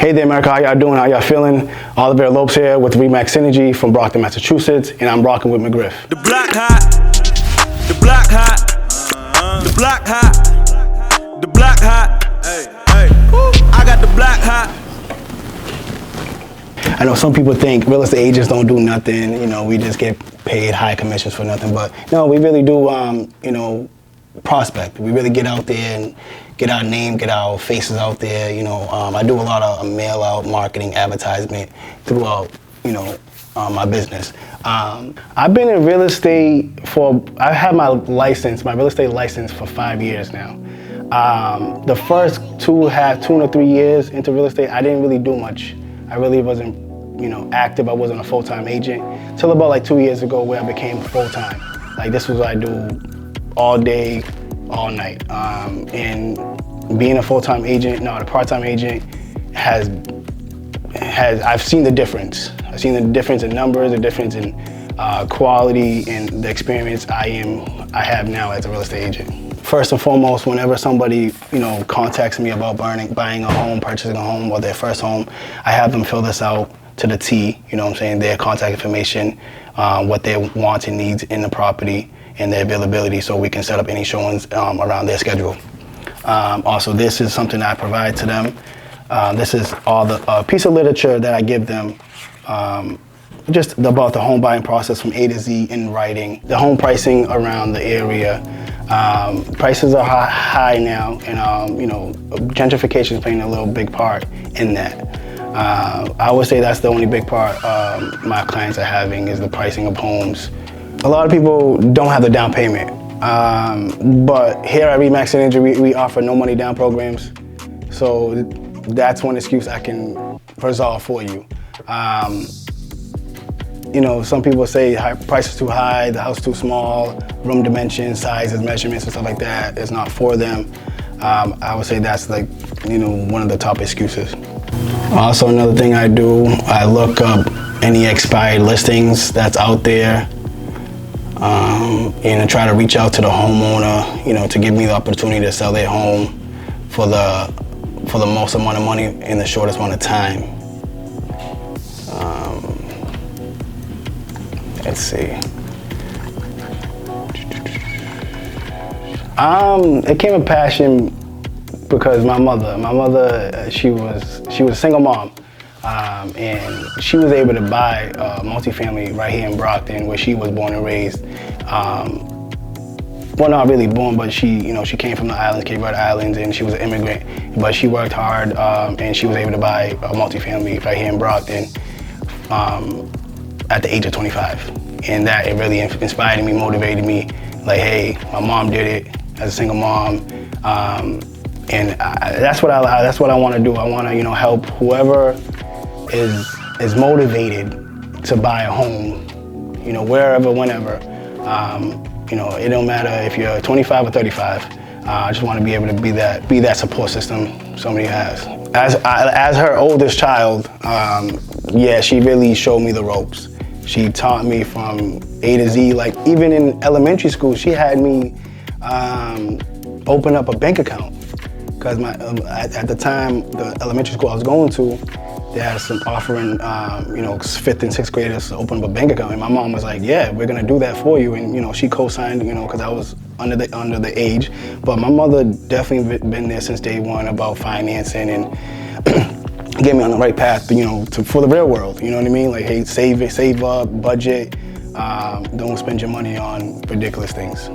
Hey there, America. How y'all doing? How y'all feeling? Oliviero Lopes here with ReMax Energy from Brockton, Massachusetts, and I'm rocking with McGriff. The block hot, the block hot, the block hot, the block hot. Hey, hey, I got the block hot. I know some people think real estate agents don't do nothing. You know, we just get paid high commissions for nothing. But no, we really do. You know, prospect. We really get out there and get our name, get our faces out there. You know, I do a lot of mail out marketing, advertisement throughout, you know, my business. I've been in real estate I have my real estate license for 5 years now. The first two to 3 years into real estate, I didn't really do much. I really wasn't, you know, active. I wasn't a full-time agent till about like 2 years ago where I became full-time. Like this was what I do all day, all night. And being a full-time agent, no, the part-time agent I've seen the difference. I've seen the difference in numbers, the difference in quality, and the experience I have now as a real estate agent. First and foremost, whenever somebody, you know, contacts me about buying a home, purchasing a home, or their first home, I have them fill this out to the T, you know what I'm saying, their contact information, what their wants and needs in the property, and their availability, so we can set up any showings around their schedule. Also, this is something I provide to them. This is all the piece of literature that I give them, just about the home buying process from A to Z in writing, the home pricing around the area. Prices are high now, and you know, gentrification is playing a little big part in that. I would say that's the only big part my clients are having is the pricing of homes. A lot of people don't have the down payment, but here at ReMax Energy, we offer no money down programs. So that's one excuse I can resolve for you. You know, some people say price is too high, the house too small, room dimensions, sizes, measurements, and stuff like that is not for them. I would say that's like, you know, one of the top excuses. Also, another thing I do, I look up any expired listings that's out there. And try to reach out to the homeowner, you know, to give me the opportunity to sell their home for the most amount of money in the shortest amount of time. Let's see. It came a passion because my mother, she was a single mom. And she was able to buy a multifamily right here in Brockton, where she was born and raised. Well, not really born, but she came from the islands, Cape Verde Islands, and she was an immigrant. But she worked hard, and she was able to buy a multifamily right here in Brockton at the age of 25. And that, it really inspired me, motivated me. Like, hey, my mom did it as a single mom. And that's what I want to do. I want to, you know, help whoever is motivated to buy a home, you know, wherever, whenever. You know, it don't matter if you're 25 or 35. I just want to be able to be that support system somebody has. As her oldest child, yeah, she really showed me the ropes. She taught me from A to Z. Like even in elementary school, she had me open up a bank account. Because at the time, the elementary school I was going to, they had some offering, you know, 5th and 6th graders to open up a bank account. And my mom was like, yeah, we're gonna do that for you. And, you know, she co-signed, you know, because I was under the age. But my mother definitely been there since day one about financing and get me on the right path, you know, for the real world. You know what I mean? Like, hey, save up, budget. Don't spend your money on ridiculous things.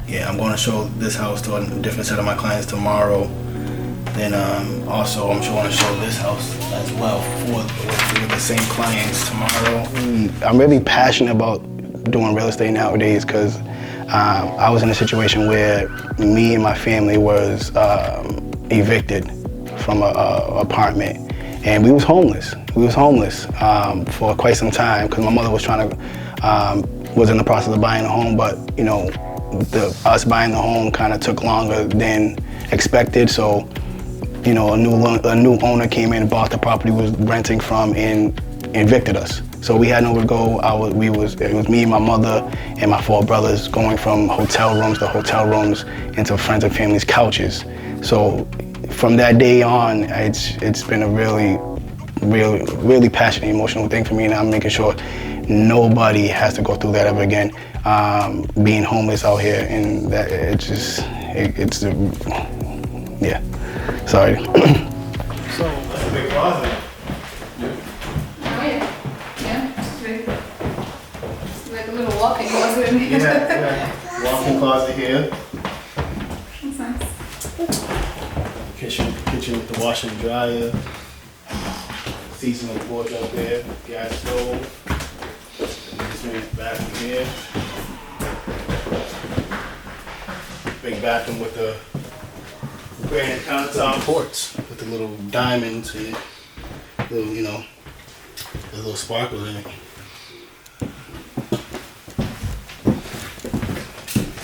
Yeah, I'm going to show this house to a different set of my clients tomorrow. Then also I'm going to show this house as well with the same clients tomorrow. I'm really passionate about doing real estate nowadays because I was in a situation where me and my family was evicted from an apartment, and we was homeless. We was homeless for quite some time because my mother was was in the process of buying a home, but you know, us buying the home kind of took longer than expected. So, you know, a new owner came in and bought the property we was renting from and evicted us. So we had nowhere to go. It was me and my mother and my 4 brothers going from hotel rooms to hotel rooms into friends and family's couches. So from that day on, it's been a really passionate, emotional thing for me, and I'm making sure nobody has to go through that ever again. Being homeless out here, and that yeah. Sorry. So that's a big closet. Like a little walk-in closet in here. Yeah. Walk-in closet here. That's nice. Kitchen with the washer and dryer. Seasonal porch up there. Gas stove. This bathroom here. Big bathroom with the granite countertop ports with the little diamonds and little, you know, the little sparkles in it.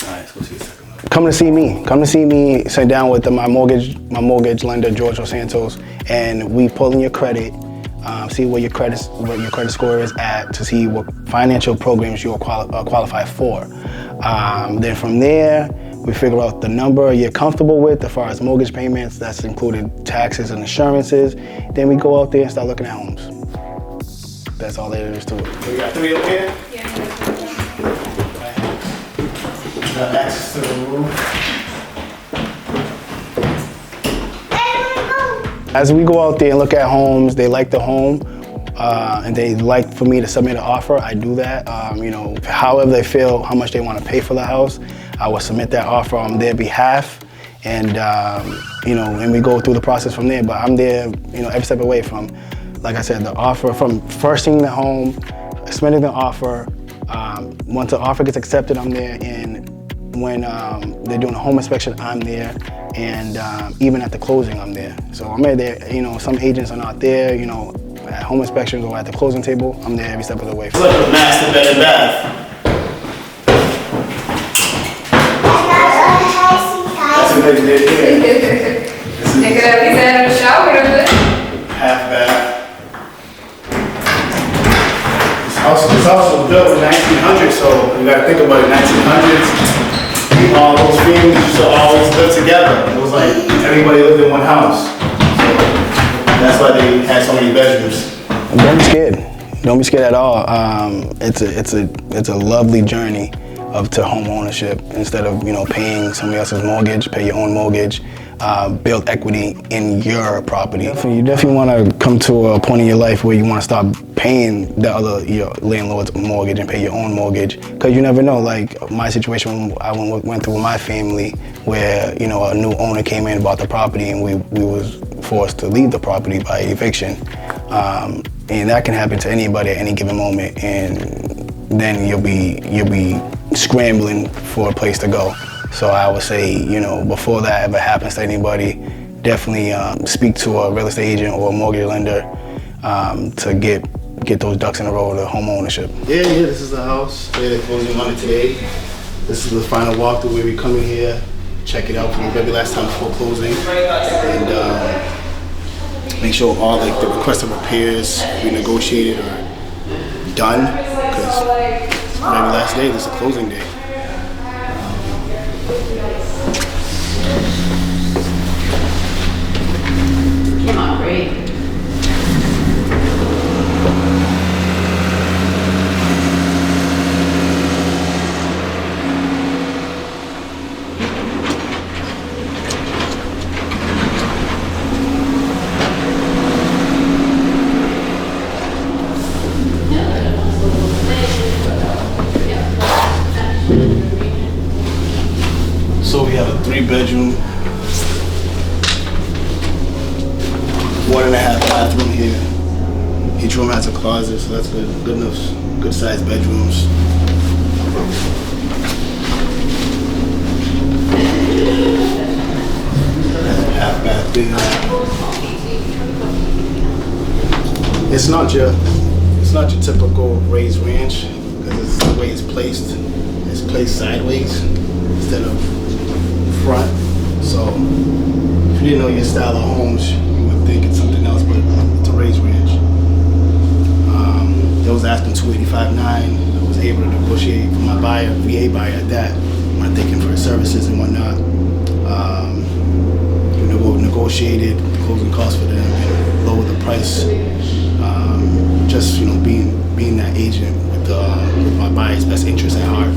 Alright, let's go see a second one. Come to see me. Come to see me. Sit down with my mortgage lender, George Dos Santos, and we pull in your credit, see what your credit score is at, to see what financial programs you are qualified for. Then from there, we figure out the number you're comfortable with as far as mortgage payments. That's included taxes and insurances. Then we go out there and start looking at homes. That's all there is to it. So you got 3 up here? Yeah. Got access to the roof. As we go out there and look at homes, they like the home, and they like for me to submit an offer. I do that. You know, however they feel, how much they want to pay for the house, I will submit that offer on their behalf, and you know, and we go through the process from there. But I'm there, you know, every step away from, like I said, the offer, from first seeing the home, submitting the offer. Once the offer gets accepted, I'm there, and when they're doing a home inspection, I'm there, and even at the closing, I'm there. So I'm there. You know, some agents are not there. You know, at home inspections or at the closing table, I'm there every step of the way. It's like a master bed and bath. That's what they did here. They could at least add a shower to it. Half bath. This house was built in 1900, so you gotta think about it, 1900s. All those families used to always live together. It was like everybody lived in one house. So that's why they had so many bedrooms. Don't be scared. Don't be scared at all. It's a lovely journey to home ownership. Instead of, you know, paying somebody else's mortgage, pay your own mortgage. Build equity in your property. You definitely want to come to a point in your life where you want to stop paying your landlord's mortgage and pay your own mortgage, because you never know. Like my situation, I went through with my family, where, you know, a new owner came in and bought the property, and we was forced to leave the property by eviction, and that can happen to anybody at any given moment, and then you'll be scrambling for a place to go. So I would say, you know, before that ever happens to anybody, definitely speak to a real estate agent or a mortgage lender to get those ducks in a row to home ownership. Yeah, this is the house. They're closing on it today. This is the final walkthrough where we come in here, check it out from maybe last time before closing, and make sure all like the requested repairs we negotiated are done, because maybe last day, this is the closing day. Came out great. So we have a 3-bedroom, 1.5 bathroom here. Each room has a closet, so that's good enough, good sized bedrooms. Half bath there. It's not your typical raised ranch, because it's the way it's placed. It's placed sideways instead of front. So if you didn't know your style of homes, you would think it's something else, but it's a raised ranch. They was asking $285,900. I was able to negotiate for my buyer, VA buyer at that, when I'm thinking for services and whatnot. negotiated the closing costs for them and lowered the price. Just being that agent with my buyer's best interest at heart.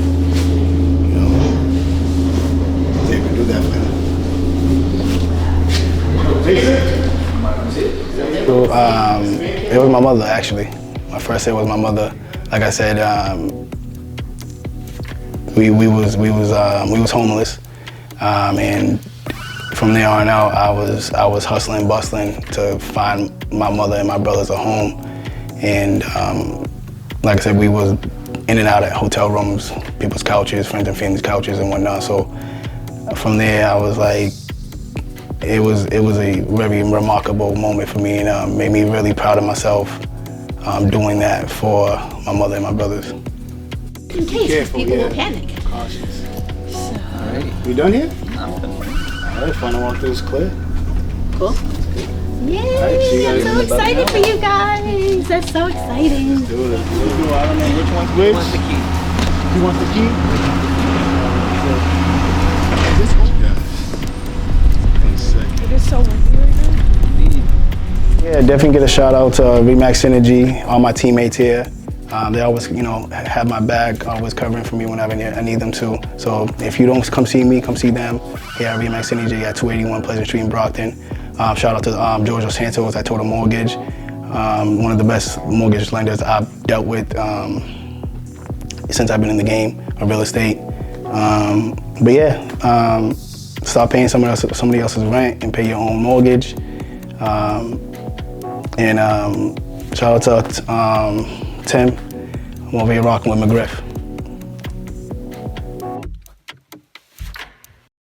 They can do that for them. So, it was my mother actually. My first hit was my mother. Like I said, we was homeless, and from there on out, I was hustling, bustling to find my mother and my brothers a home. And like I said, we was in and out of hotel rooms, people's couches, friends and family's couches and whatnot. So from there, I was like, it was a very remarkable moment for me, and made me really proud of myself doing that for my mother and my brothers. In case people will panic. Cautious. So. All right, we done here? All right, final walkthrough is clear. Cool. Yay! Right, so I'm so excited for you guys. That's so exciting. Let's do it. I don't know which one's which. Who wants the key? Who wants the key? This one? Yeah. It is so windy right now. Yeah, definitely get a shout out to ReMax Synergy, all my teammates here. They always, have my back, always covering for me whenever I need them to. So if you don't come see me, come see them here at ReMax Synergy at 281 Pleasant Street in Brockton. Shout out to George Santos at Total Mortgage, one of the best mortgage lenders I've dealt with since I've been in the game of real estate. But yeah, start paying somebody else's rent and pay your own mortgage. And shout out to Tim. I'm over here rocking with McGriff.